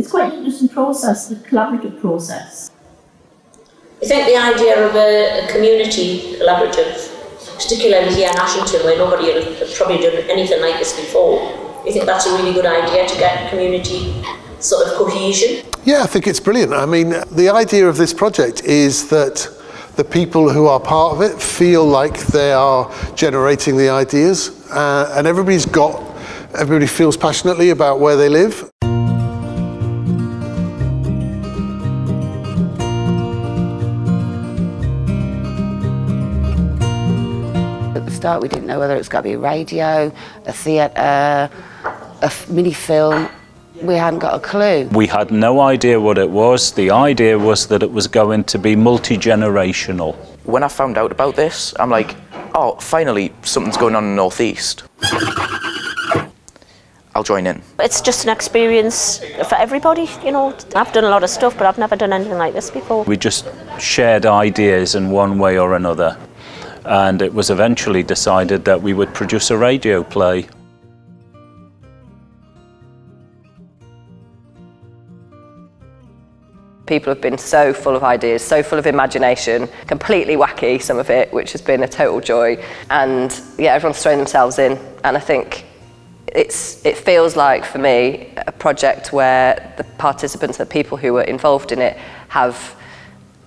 It's quite an interesting process, the collaborative process. I think the idea of a community collaborative, particularly here in Ashington, where nobody had probably done anything like this before, I think that's a really good idea to get community sort of cohesion. Yeah, I think it's brilliant. I mean, the idea of this project is that the people who are part of it feel like they are generating the ideas, and everybody feels passionately about where they live. At the start we didn't know whether it was going to be a radio, a theatre, a mini film. We hadn't got a clue. We had no idea what it was. The idea was that it was going to be multi-generational. When I found out about this, I'm like, oh, finally something's going on in the North East. I'll join in. It's just an experience for everybody, you know. I've done a lot of stuff, but I've never done anything like this before. We just shared ideas in one way or another, and it was eventually decided that we would produce a radio play. People have been so full of ideas, so full of imagination, completely wacky, some of it, which has been a total joy. And yeah, everyone's thrown themselves in. And I think it feels like, for me, a project where the participants, the people who were involved in it, have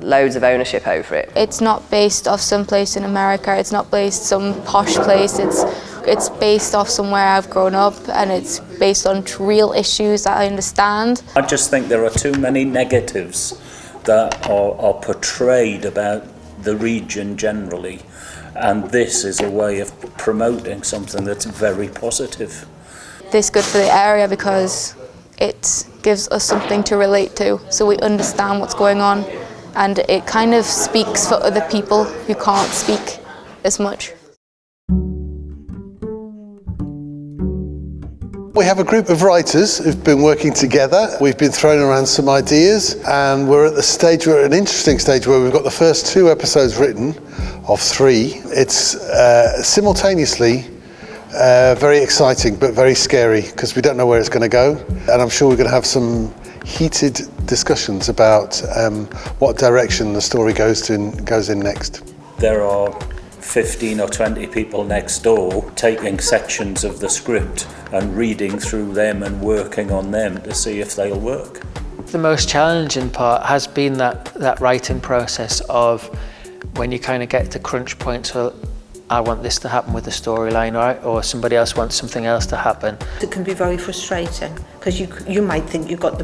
loads of ownership over it. It's not based off some place in America, it's not based some posh place, it's based off somewhere I've grown up, and it's based on real issues that I understand. I just think there are too many negatives that are portrayed about the region generally, and this is a way of promoting something that's very positive. This is good for the area because it gives us something to relate to, so we understand what's going on, and it kind of speaks for other people who can't speak as much. We have a group of writers who've been working together. We've been throwing around some ideas, and we're at an interesting stage where we've got the first 2 episodes written of 3. It's simultaneously very exciting but very scary because we don't know where it's going to go, and I'm sure we're going to have some heated discussions about what direction the story goes in next. There are 15 or 20 people next door taking sections of the script and reading through them and working on them to see if they'll work. The most challenging part has been that writing process of when you kind of get to crunch points, well, I want this to happen with the storyline, or somebody else wants something else to happen. It can be very frustrating because you might think you've got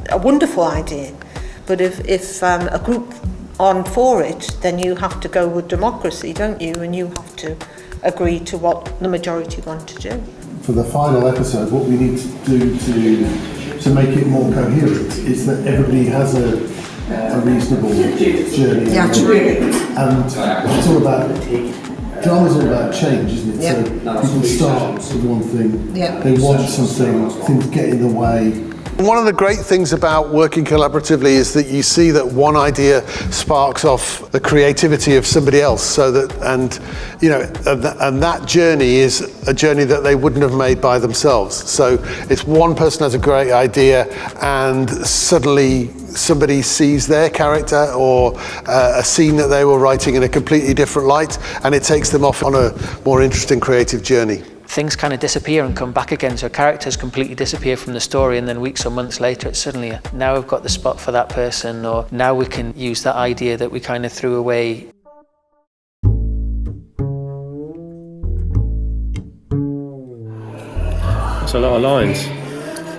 a wonderful idea, but if a group on for it, then you have to go with democracy, don't you? And you have to agree to what the majority want to do. For the final episode, what we need to do to make it more coherent is that everybody has a reasonable journey. Yeah, and it's all about, drama's all about change, isn't it? Yeah. So people start with one thing, yeah. They want something, things get in the way. One of the great things about working collaboratively is that you see that one idea sparks off the creativity of somebody else, so that, and that journey is a journey that they wouldn't have made by themselves. So it's one person has a great idea and suddenly somebody sees their character or a scene that they were writing in a completely different light, and it takes them off on a more interesting creative journey. Things kind of disappear and come back again, so characters completely disappear from the story, and then weeks or months later it's suddenly, now we've got the spot for that person, or now we can use that idea that we kind of threw away. That's a lot of lines.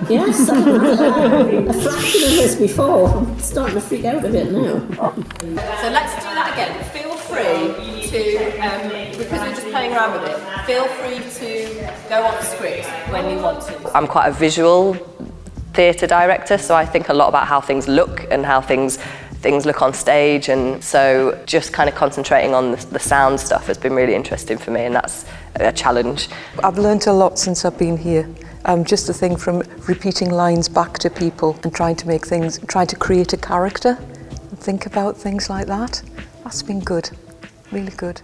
Yes, a fraction of this before. I'm starting to freak out a bit now. So let's do that again. Feel free to, because we're just playing around with it, feel free to go off script when you want to. I'm quite a visual theatre director, so I think a lot about how things look and how things look on stage, and so just kind of concentrating on the sound stuff has been really interesting for me, and that's a challenge. I've learnt a lot since I've been here. Just the thing from repeating lines back to people and trying to create a character and think about things like that. That's been good, really good.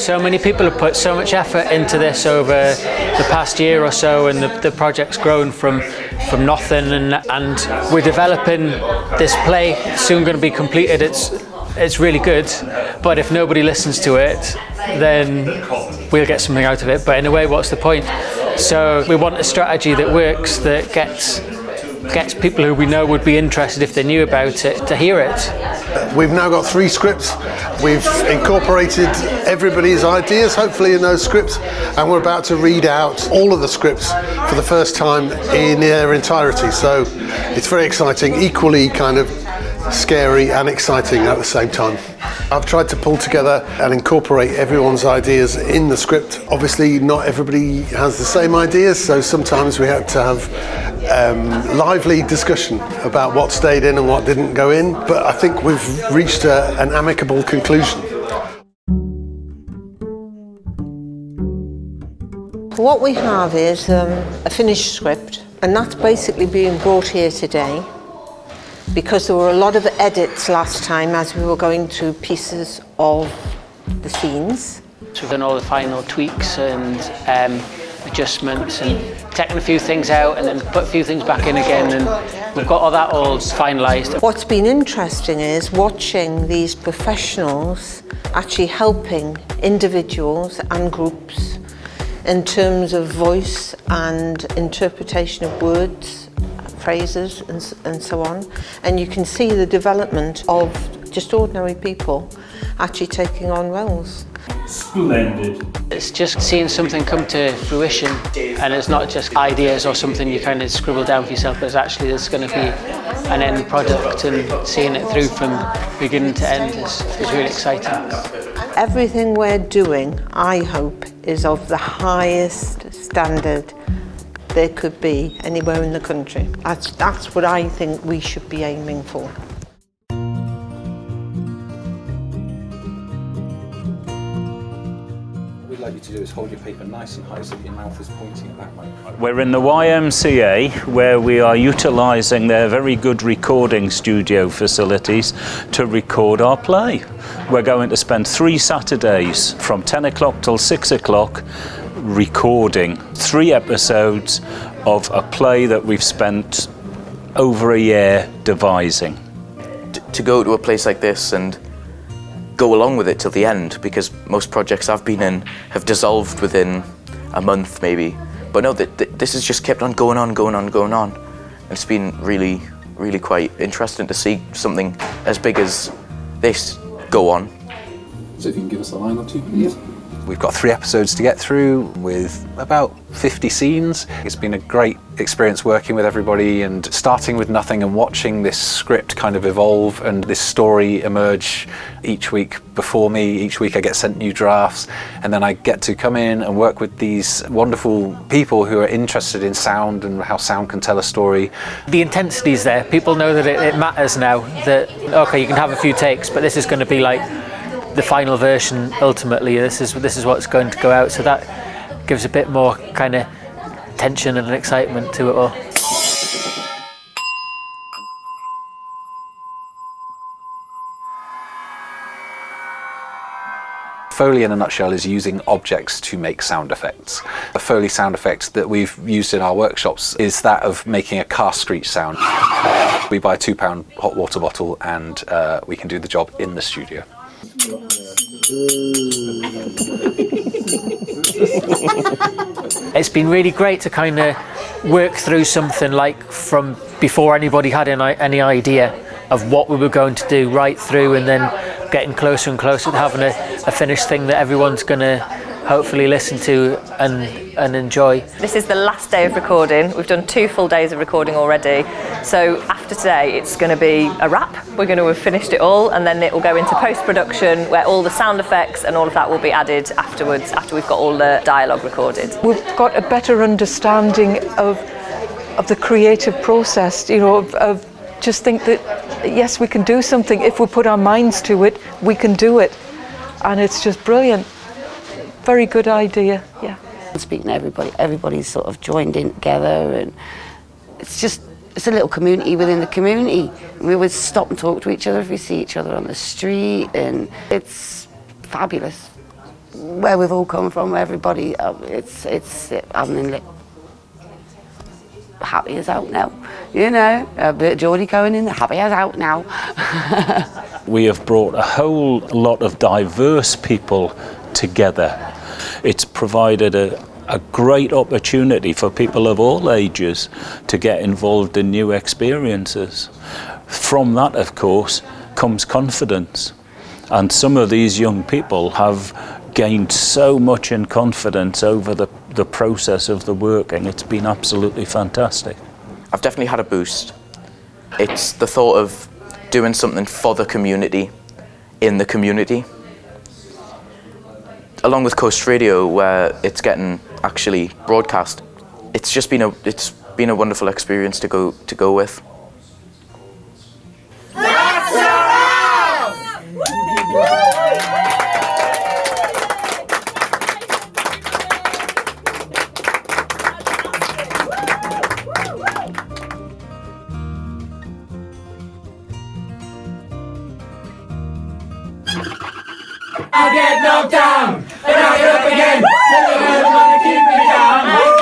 So many people have put so much effort into this over the past year or so, and the project's grown from nothing, and we're developing this play, soon going to be completed. It's really good, but if nobody listens to it, then we'll get something out of it. But in a way, what's the point? So we want a strategy that works, that gets people who we know would be interested if they knew about it to hear it. We've now got 3 scripts. We've incorporated everybody's ideas, hopefully, in those scripts, and we're about to read out all of the scripts for the first time in their entirety. So it's very exciting, equally kind of scary and exciting at the same time. I've tried to pull together and incorporate everyone's ideas in the script. Obviously, not everybody has the same ideas, so sometimes we had to have lively discussion about what stayed in and what didn't go in, but I think we've reached an amicable conclusion. What we have is a finished script, and that's basically being brought here today because there were a lot of edits last time as we were going through pieces of the scenes. So we've done all the final tweaks and adjustments and taken a few things out and then put a few things back in again, and we've got all that all finalised. What's been interesting is watching these professionals actually helping individuals and groups in terms of voice and interpretation of words, phrases and so on, and you can see the development of just ordinary people actually taking on roles. Splendid. It's just seeing something come to fruition, and it's not just ideas or something you kind of scribble down for yourself, but it's actually there's going to be an end product, and seeing it through from beginning to end is really exciting. Everything we're doing, I hope, is of the highest standard there could be anywhere in the country. That's what I think we should be aiming for. What we'd like you to do is hold your paper nice and high so that your mouth is pointing at that microphone. We're in the YMCA, where we are utilising their very good recording studio facilities to record our play. We're going to spend 3 Saturdays from 10 o'clock till 6 o'clock recording 3 episodes of a play that we've spent over a year devising. To go to a place like this and go along with it till the end, because most projects I've been in have dissolved within a month maybe, but no, this has just kept on going on. And it's been really, really quite interesting to see something as big as this go on. So if you can give us a line or two, please. Yeah. We've got 3 episodes to get through with about 50 scenes. It's been a great experience working with everybody and starting with nothing and watching this script kind of evolve and this story emerge each week before me. Each week I get sent new drafts, and then I get to come in and work with these wonderful people who are interested in sound and how sound can tell a story. The intensity's there. People know that it matters now, that okay, you can have a few takes, but this is going to be like the final version. Ultimately, this is what's going to go out, so that gives a bit more kind of tension and excitement to it all. Foley in a nutshell is using objects to make sound effects. The Foley sound effect that we've used in our workshops is that of making a car screech sound. We buy a £2 hot water bottle and we can do the job in the studio. It's been really great to kind of work through something like from before anybody had any idea of what we were going to do, right through, and then getting closer and closer to having a finished thing that everyone's going to hopefully listen to and enjoy. This is the last day of recording. We've done 2 full days of recording already. So after today, it's going to be a wrap. We're going to have finished it all, and then it will go into post-production where all the sound effects and all of that will be added afterwards, after we've got all the dialogue recorded. We've got a better understanding of the creative process, you know, of just think that, yes, we can do something. If we put our minds to it, we can do it. And it's just brilliant. Very good idea, yeah. Speaking to everybody's sort of joined in together, and it's a little community within the community. We always stop and talk to each other if we see each other on the street, and it's fabulous. where we've all come from, everybody, I mean, happy as out now, you know, a bit of Geordie going in, happy as out now. We have brought a whole lot of diverse people together. It's provided a great opportunity for people of all ages to get involved in new experiences. From that, of course, comes confidence. And some of these young people have gained so much in confidence over the process of the working. It's been absolutely fantastic. I've definitely had a boost. It's the thought of doing something for the community, in the community. Along with Coast Radio, where it's getting actually broadcast, it's just been a wonderful experience to go with. I get knocked down, and I get up again. Never gonna keep me down.